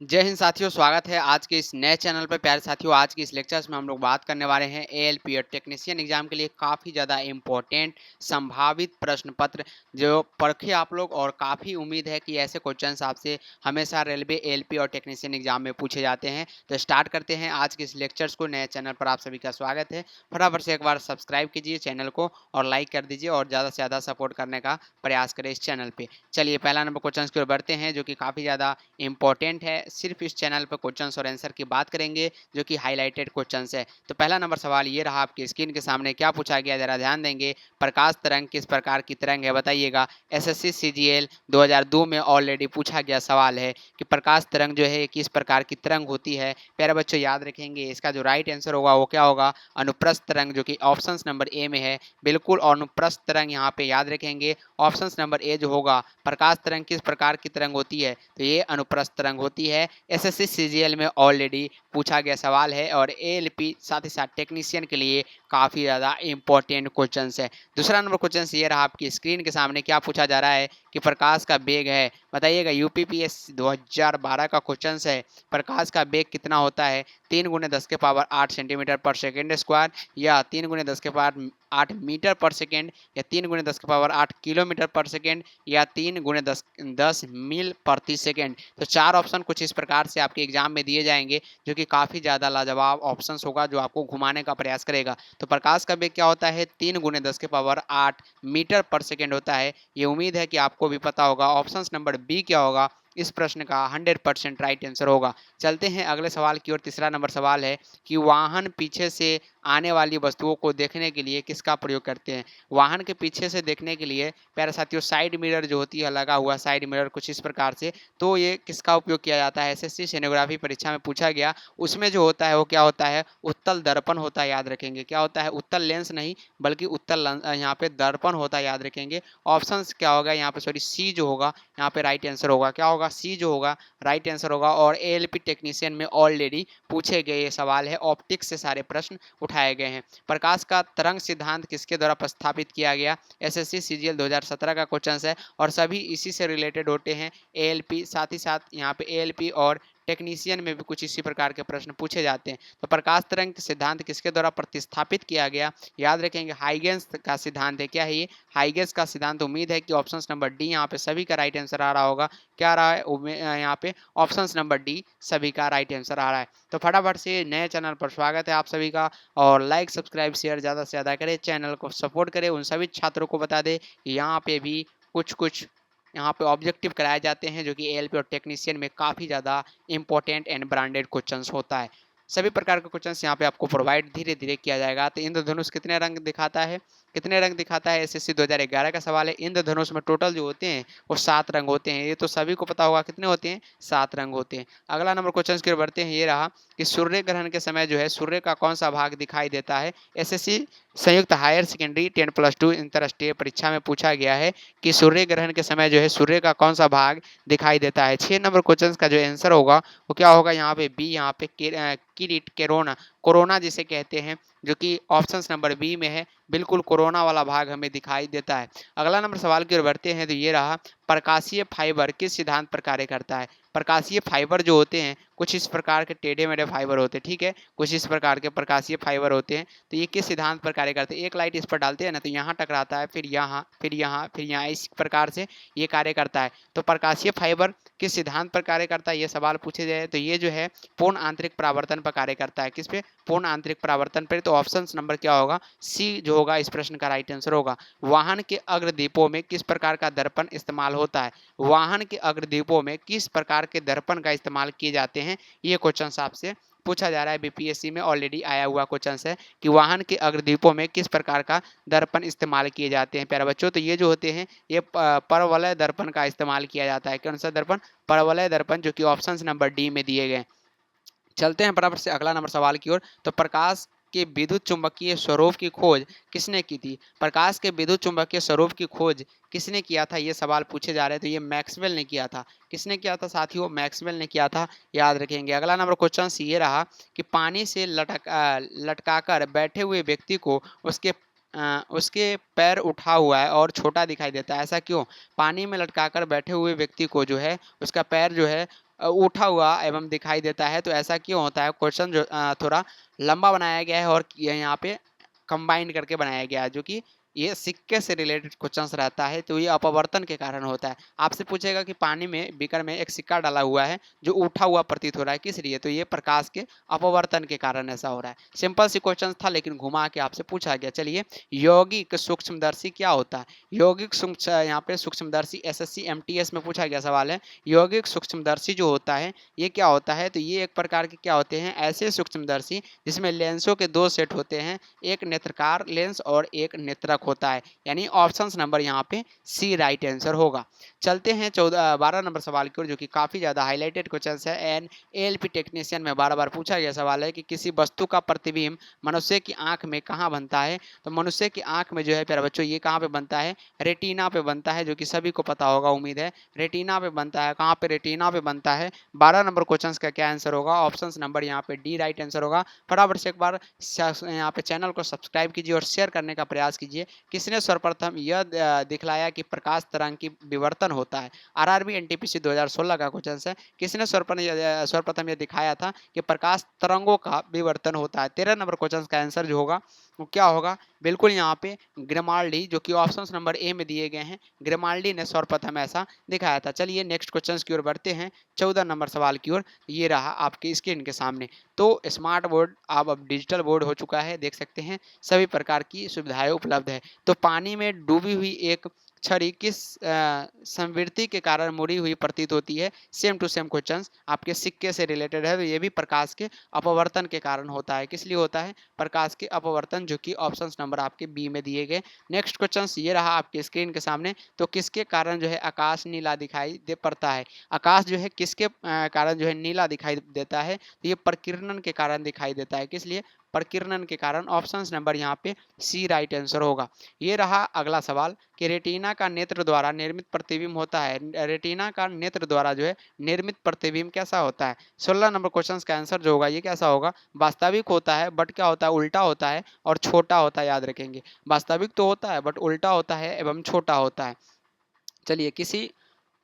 जय हिंद साथियों, स्वागत है आज के इस नए चैनल पर। प्यारे साथियों, आज की इस लेक्चर्स में हम लोग बात करने वाले हैं एएलपी और टेक्नीशियन एग्जाम के लिए काफ़ी ज़्यादा इम्पोर्टेंट संभावित प्रश्न पत्र जो परखे आप लोग, और काफ़ी उम्मीद है कि ऐसे क्वेश्चंस आपसे हमेशा रेलवे एएलपी और टेक्नीशियन एग्जाम में पूछे जाते हैं। तो स्टार्ट करते हैं आज के इस लेक्चर्स को। नए चैनल पर आप सभी का स्वागत है। फटाफट से एक बार सब्सक्राइब कीजिए चैनल को और लाइक कर दीजिए और ज़्यादा से ज़्यादा सपोर्ट करने का प्रयास करें इस चैनल पर। चलिए पहला नंबर क्वेश्चन की ओर बढ़ते हैं जो कि काफ़ी ज़्यादा इंपॉर्टेंट है। सिर्फ इस चैनल पर क्वेश्चंस और आंसर की बात करेंगे जो कि हाईलाइटेड क्वेश्चंस है। तो पहला नंबर सवाल ये रहा आपकी स्क्रीन के सामने, क्या पूछा गया जरा ध्यान देंगे। प्रकाश तरंग किस प्रकार की तरंग है, बताइएगा। एसएससी सीजीएल 2002 में ऑलरेडी पूछा गया सवाल है कि प्रकाश तरंग जो है किस प्रकार की तरंग होती है। प्यारे बच्चों याद रखेंगे, इसका जो राइट आंसर होगा वो क्या होगा, अनुप्रस्थ तरंग, जो कि ऑप्शन नंबर ए में है। बिल्कुल अनुप्रस्थ तरंग यहाँ पे याद रखेंगे। ऑप्शन नंबर ए जो होगा, प्रकाश तरंग किस प्रकार की तरंग होती है, तो ये अनुप्रस्थ तरंग होती है। एसएससी सीजीएल में ऑलरेडी पूछा गया सवाल है और एएलपी साथ ही साथ टेक्नीशियन के लिए काफ़ी ज़्यादा इंपॉर्टेंट क्वेश्चन है। दूसरा नंबर क्वेश्चन ये रहा आपकी स्क्रीन के सामने, क्या पूछा जा रहा है कि प्रकाश का वेग है, बताइएगा। यूपीपीएससी 2012 का क्वेश्चन है। प्रकाश का वेग कितना होता है, 3 × 10⁸ सेंटीमीटर पर सेकेंड स्क्वायर, या 3 × 10⁸ मीटर पर सेकेंड, या 3 × 10⁸ किलोमीटर पर सेकेंड, या 3 × 10 मील प्रति सेकेंड। तो चार ऑप्शन कुछ इस प्रकार से आपके एग्जाम में दिए जाएंगे जो कि काफ़ी ज़्यादा लाजवाब ऑप्शन होगा जो आपको घुमाने का प्रयास करेगा। तो प्रकाश का वेग क्या होता है, 3 × 10⁸ मीटर पर सेकेंड होता है। ये उम्मीद है कि आपको भी पता होगा। ऑप्शन नंबर बी क्या होगा इस प्रश्न का 100% राइट आंसर होगा। चलते हैं अगले सवाल की ओर। तीसरा नंबर सवाल है कि वाहन पीछे से आने वाली वस्तुओं को देखने के लिए किसका प्रयोग करते हैं। वाहन के पीछे से देखने के लिए प्यारे साथियों साइड मिरर जो होती है, लगा हुआ साइड मिरर कुछ इस प्रकार से, तो ये किसका उपयोग किया जाता है। एसएससी स्टेनोग्राफी परीक्षा में पूछा गया, उसमें जो होता है वो क्या होता है, उत्तल दर्पण होता है। याद रखेंगे क्या होता है, उत्तल लेंस नहीं बल्कि उत्तल यहाँ पे दर्पण होता है, याद रखेंगे। ऑप्शन क्या होगा यहाँ पे, सॉरी सी जो होगा यहाँ पे राइट आंसर होगा, क्या होगा, सी जो होगा राइट आंसर होगा। और एएलपी टेक्नीशियन में ऑलरेडी पूछे गए ये सवाल है, ऑप्टिक्स से सारे प्रश्न उठाए गए हैं। प्रकाश का तरंग सिद्धांत किसके द्वारा प्रस्तावित किया गया, एसएससी सीजीएल 2017 का क्वेश्चन है और सभी इसी से रिलेटेड होते हैं। एएलपी साथ ही साथ यहाँ पे एएलपी और टेक्नीशियन में भी कुछ इसी प्रकार के प्रश्न पूछे जाते हैं। तो प्रकाश तरंग सिद्धांत किसके द्वारा प्रतिस्थापित किया गया, याद रखेंगे हाइगेंस का सिद्धांत है। क्या है ये, हाइगेंस का सिद्धांत। उम्मीद है कि ऑप्शन नंबर डी यहाँ पे सभी का राइट आंसर आ रहा होगा। क्या रहा है यहाँ पे, ऑप्शन नंबर डी सभी का राइट आंसर आ रहा है। तो फटाफट से नए चैनल पर स्वागत है आप सभी का, और लाइक सब्सक्राइब शेयर ज़्यादा से ज़्यादा करें, चैनल को सपोर्ट करें। उन सभी छात्रों को बता दें कि यहाँ पे भी कुछ यहाँ पे ऑब्जेक्टिव कराए जाते हैं जो कि एएलपी और टेक्नीशियन में काफ़ी ज़्यादा इंपॉर्टेंट एंड ब्रांडेड क्वेश्चंस होता है। सभी प्रकार के क्वेश्चंस यहाँ पे आपको प्रोवाइड धीरे धीरे किया जाएगा। तो इंद्रधनुष कितने रंग दिखाता है, कितने रंग दिखाता है, एसएससी 2011 का सवाल है। इंद्रधनुष में टोटल जो होते हैं वो 7 रंग होते हैं, ये तो सभी को पता होगा। कितने होते हैं, 7 रंग होते हैं। अगला नंबर क्वेश्चन की ओर बढ़ते हैं। ये रहा कि सूर्य ग्रहण के समय जो है सूर्य का कौन सा भाग दिखाई देता है। एसएससी संयुक्त हायर सेकेंडरी 10+2 अंतरराष्ट्रीय परीक्षा में पूछा गया है कि सूर्य ग्रहण के समय जो है सूर्य का कौन सा भाग दिखाई देता है। 6 नंबर क्वेश्चन का जो आंसर होगा वो क्या होगा, यहाँ पे बी, यहाँ पे किरीट, कोरोना, कोरोना जिसे कहते हैं, जो कि ऑप्शन नंबर बी में है। बिल्कुल कोरोना वाला भाग हमें दिखाई देता है। अगला नंबर सवाल की ओर बढ़ते हैं। तो ये रहा, प्रकाशीय फाइबर किस सिद्धांत पर कार्य करता है। प्रकाशीय फाइबर जो होते हैं कुछ इस प्रकार के टेढ़े मेढ़े फाइबर होते हैं, ठीक है, कुछ इस प्रकार के प्रकाशीय फाइबर होते हैं। तो ये किस सिद्धांत पर कार्य करते हैं, एक लाइट इस पर डालते हैं ना तो यहाँ टकराता है, फिर यहाँ, फिर यहाँ, फिर यहाँ, इस प्रकार से ये कार्य करता है। तो प्रकाशीय फाइबर किस सिद्धांत पर कार्य करता है, ये सवाल पूछे जाए तो ये जो है पूर्ण आंतरिक परावर्तन पर कार्य करता है। किस पे, पूर्ण आंतरिक परावर्तन पर। तो ऑप्शन नंबर क्या होगा, सी जो होगा इस प्रश्न का राइट आंसर होगा। वाहन के अग्रदीपों में किस प्रकार का दर्पण इस्तेमाल होता है, वाहन के अग्रदीपों में किस प्रकार के दर्पण का इस्तेमाल किए जाते हैं, ये क्वेश्चन आपसे पूछा जा रहा है। बीपीएससी में ऑलरेडी आया हुआ क्वेश्चन है कि वाहन के अग्रदीपों में किस प्रकार का दर्पण इस्तेमाल किए जाते हैं। प्यारे बच्चों, तो ये जो होते हैं ये परवलय दर्पण का इस्तेमाल किया जाता है। कौन सा दर्पण, परवलय दर्पण, जो कि ऑप्शन नंबर डी में दिए गए। चलते हैं बराबर से अगला नंबर सवाल की ओर। तो प्रकाश के विद्युत चुंबकीय स्वरूप की खोज किसने की थी, प्रकाश के विद्युत चुंबकीय स्वरूप की खोज किसने किया था, ये सवाल पूछे जा रहे हैं। तो ये मैक्सवेल ने किया था। किसने किया था साथियों, मैक्सवेल ने किया था, याद रखेंगे। अगला नंबर क्वेश्चन ये रहा कि पानी से लटकाकर बैठे हुए व्यक्ति को उसके पैर उठा हुआ है और छोटा दिखाई देता है, ऐसा क्यों। पानी में लटकाकर बैठे हुए व्यक्ति को जो है उसका पैर जो है उठा हुआ एवं दिखाई देता है। तो ऐसा क्यों होता है? क्वेश्चन जो थोड़ा लंबा बनाया गया है और यहाँ पे कंबाइन करके बनाया गया है, जो कि ये सिक्के से रिलेटेड क्वेश्चंस रहता है। तो ये अपवर्तन के कारण होता है। आपसे पूछेगा कि पानी में बीकर में एक सिक्का डाला हुआ है जो उठा हुआ प्रतीत हो रहा है, किस लिए? तो ये प्रकाश के अपवर्तन के कारण ऐसा हो रहा है। सिंपल सी क्वेश्चन था लेकिन घुमा के आपसे पूछा गया। चलिए, यौगिक सूक्ष्मदर्शी क्या होता है? यौगिक यहाँ पे सूक्ष्मदर्शी एसएससी एमटीएस में पूछा गया सवाल है। यौगिक सूक्ष्मदर्शी जो होता है ये क्या होता है? तो ये एक प्रकार के क्या होते हैं? ऐसे सूक्ष्मदर्शी जिसमें लेंसों के दो सेट होते हैं, एक नेत्रकार लेंस और एक नेत्रक होता है। यानी ऑप्शन नंबर यहाँ पे सी राइट आंसर होगा। चलते हैं 12 नंबर सवाल की ओर, जो कि काफी ज्यादा हाईलाइटेड क्वेश्चन है। एन एएलपी टेक्नीशियन में बार बार पूछा गया सवाल है कि किसी वस्तु का प्रतिबिंब मनुष्य की आंख में कहाँ बनता है? तो मनुष्य की आंख में जो है प्यारे बच्चों ये कहाँ पे बनता है? रेटिना पे बनता है, जो कि सभी को पता होगा उम्मीद है। रेटिना पे बनता है। कहाँ पे? रेटिना पे बनता है। 12 नंबर क्वेश्चन का क्या आंसर होगा? ऑप्शन नंबर यहाँ पे डी राइट आंसर होगा। फटाफट से एक बार यहाँ पे चैनल को सब्सक्राइब कीजिए और शेयर करने का प्रयास कीजिए। किसने सर्वप्रथम यह दिखलाया कि प्रकाश तरंग की विवर्तन होता है? आरआरबी एनटीपीसी 2016 का क्वेश्चन है। किसने सर्वप्रथम यह दिखाया था कि प्रकाश तरंगों का विवर्तन होता है? 13 नंबर क्वेश्चन का आंसर जो होगा वो क्या होगा? बिल्कुल यहाँ पे ग्रिमाल्डी, जो कि ऑप्शन नंबर ए में दिए गए हैं, ग्रिमाल्डी ने सर्वप्रथम ऐसा दिखाया था। चलिए नेक्स्ट क्वेश्चन की ओर बढ़ते हैं, 14 नंबर सवाल की ओर। ये रहा आपकी स्क्रीन के सामने। तो स्मार्ट बोर्ड अब डिजिटल बोर्ड हो चुका है, देख सकते हैं सभी प्रकार की सुविधाएं उपलब्ध है। तो पानी में डूबी हुई एक छड़ी किस संवृत्ति के कारण मुड़ी हुई प्रतीत होती है? सेम टू सेम क्वेश्चंस आपके सिक्के से रिलेटेड है। तो ये भी प्रकाश के अपवर्तन के कारण होता है। किस लिए होता है? प्रकाश के अपवर्तन, जो कि ऑप्शन नंबर आपके बी में दिए गए। नेक्स्ट क्वेश्चन ये रहा आपके स्क्रीन के सामने। तो किसके कारण जो है आकाश नीला दिखाई दे पड़ता है? आकाश जो है किसके कारण जो है नीला दिखाई देता है? तो ये प्रकीर्णन के कारण दिखाई देता है। किस लिए? प्रकीर्णन के कारण। ऑप्शन नंबर यहाँ पे सी राइट आंसर होगा। ये रहा अगला सवाल कि रेटिना का नेत्र द्वारा निर्मित प्रतिबिंब होता है। रेटिना का नेत्र द्वारा जो है निर्मित प्रतिबिंब कैसा होता है? 16 नंबर क्वेश्चन का आंसर जो होगा ये कैसा होगा? वास्तविक होता है, बट क्या होता है? उल्टा होता है और छोटा होता है, याद रखेंगे। वास्तविक तो होता है बट उल्टा होता है एवं छोटा होता है। चलिए, किसी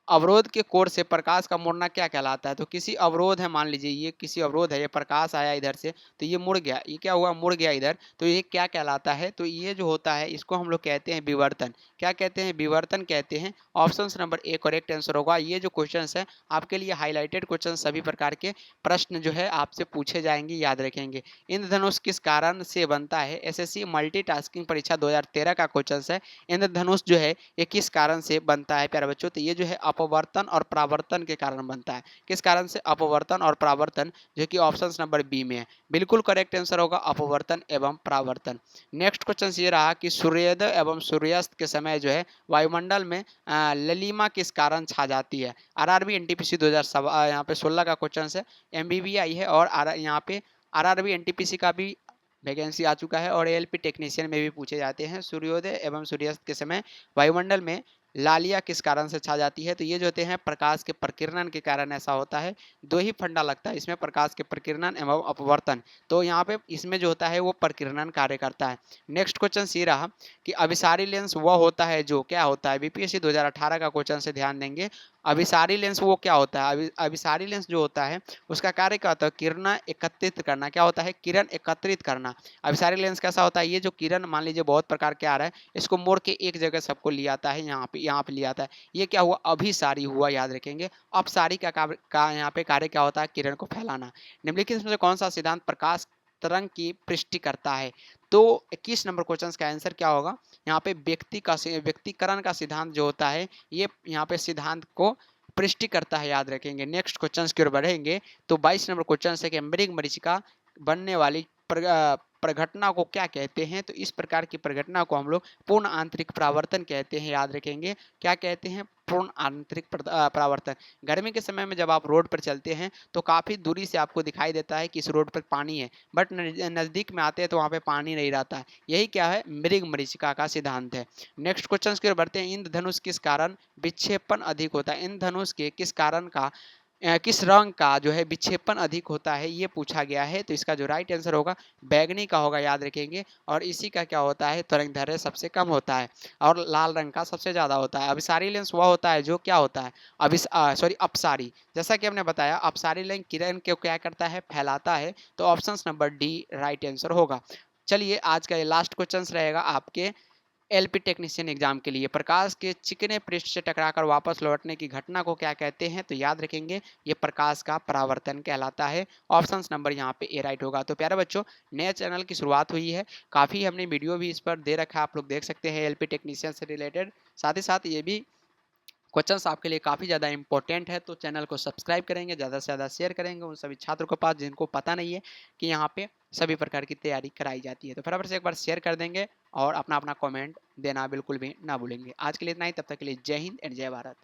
अवरोध के कोर से प्रकाश का मुड़ना क्या कहलाता है? तो किसी अवरोध है, मान लीजिए ये किसी अवरोध है, ये प्रकाश आया इधर से तो ये मुड़ गया, ये क्या हुआ? मुड़ गया इधर। तो ये क्या कहलाता है? तो ये जो होता है इसको हम लोग कहते हैं विवर्तन। क्या कहते हैं? विवर्तन कहते हैं। Option number A correct answer होगा। ये जो क्वेश्चन है आपके लिए हाईलाइटेड क्वेश्चन, सभी प्रकार के प्रश्न जो है आपसे पूछे जाएंगे, याद रखेंगे। इंद्रधनुष किस कारण से बनता है? एसएससी मल्टीटास्किंग परीक्षा 2013 का क्वेश्चन है। इंद्रधनुष जो है ये किस कारण से बनता है प्यारे बच्चों? तो ये जो है अपवर्तन और परावर्तन के कारण बनता है। किस कारण से? अपवर्तन और परावर्तन, जो कि ऑप्शन नंबर बी में है। बिल्कुल करेक्ट आंसर होगा अपवर्तन एवं परावर्तन। नेक्स्ट क्वेश्चन ये रहा कि सूर्योदय एवं सूर्यास्त के समय जो है वायुमंडल में ललिमा किस कारण छा जाती है? आरआरबी एनटीपीसी 2016 यहाँ पे 16 का क्वेश्चन है। एमबीबीआई है और यहाँ पे आरआरबी एनटीपीसी का भी वैकेंसी आ चुका है और एएलपी टेक्नीशियन में भी पूछे जाते हैं। सूर्योदय एवं सूर्यास्त के समय वायुमंडल में लालिया किस कारण से छा जाती है? तो ये जो होते हैं प्रकाश के प्रकीर्णन के कारण ऐसा होता है। दो ही फंडा लगता है इसमें, प्रकाश के प्रकीर्णन एवं अपवर्तन। तो यहाँ पे इसमें जो होता है वो प्रकीर्णन कार्य करता है। नेक्स्ट क्वेश्चन ये रहा कि अभिसारी लेंस वह होता है जो क्या होता है? बीपीएससी 2018 का क्वेश्चन से ध्यान देंगे। अभिसारी लेंस वो क्या होता है? अभिसारी लेंस जो होता है उसका कार्य क्या होता है? किरण एकत्रित करना। क्या होता है? किरण एकत्रित करना। अभिसारी लेंस कैसा होता है? ये जो किरण मान लीजिए बहुत प्रकार के आ रहा है, इसको मोड़ के एक जगह सबको ले आता है, यहाँ पे ले आता है। ये क्या हुआ? अभिसारी हुआ, याद रखेंगे। अपसारी का यहाँ पे कार्य क्या होता है? किरण को फैलाना। निम्नलिखित में से कौन सा सिद्धांत प्रकाश तरंग की पुष्टि करता है? तो 21 नंबर क्वेश्चन का आंसर क्या होगा? यहाँ पे व्यक्तिकरण का सिद्धांत जो होता है ये यहाँ पे सिद्धांत को पुष्टि करता है, याद रखेंगे। नेक्स्ट क्वेश्चन की ओर बढ़ेंगे। तो 22 नंबर क्वेश्चन है कि मृग मरीचिका बनने वाली प्रघटना को क्या कहते हैं? तो इस प्रकार की प्रघटना को हम लोग पूर्ण आंतरिक परावर्तन कहते हैं, याद रखेंगे। क्या कहते हैं? पूर्ण आंतरिक परावर्तन। गर्मी के समय में जब आप रोड पर चलते हैं तो काफी दूरी से आपको दिखाई देता है कि इस रोड पर पानी है, बट नजदीक में आते हैं तो वहां पे पानी नहीं रहता है। यही क्या है? मृग मरीचिका का सिद्धांत है। नेक्स्ट क्वेश्चन की ओर बढ़ते हैं। इंद्रधनुष किस कारण विक्षेपण अधिक होता है? इंद्रधनुष के किस कारण का किस रंग का जो है विक्षेपण अधिक होता है, ये पूछा गया है। तो इसका जो राइट आंसर होगा बैंगनी का होगा, याद रखेंगे। और इसी का क्या होता है, तरंगदैर्घ्य सबसे कम होता है और लाल रंग का सबसे ज़्यादा होता है। अभिसारी लेंस वह होता है जो क्या होता है, अपसारी। जैसा कि हमने बताया, अपसारी लेंस किरण को क्या करता है, फैलाता है। तो option number D right answer होगा। चलिए आज का ये लास्ट क्वेश्चन रहेगा आपके एलपी टेक्नीशियन एग्जाम के लिए। प्रकाश के चिकने पृष्ठ से टकराकर वापस लौटने की घटना को क्या कहते हैं, तो याद रखेंगे ये प्रकाश का परावर्तन कहलाता है। ऑप्शन नंबर यहाँ पे ए राइट होगा। तो प्यारे बच्चों, नए चैनल की शुरुआत हुई है, काफ़ी हमने वीडियो भी इस पर दे रखा है, आप लोग देख सकते हैं एलपी टेक्नीशियन से रिलेटेड। साथ ही साथ ये भी क्वेश्चंस आपके लिए काफ़ी ज़्यादा इंपॉर्टेंट है। तो चैनल को सब्सक्राइब करेंगे, ज़्यादा से ज़्यादा शेयर करेंगे उन सभी छात्रों के पास जिनको पता नहीं है कि यहाँ पे सभी प्रकार की तैयारी कराई जाती है। तो फटाफट से एक बार शेयर कर देंगे और अपना अपना कमेंट देना बिल्कुल भी ना भूलेंगे। आज के लिए इतना ही, तब तक के लिए जय हिंद एंड जय भारत।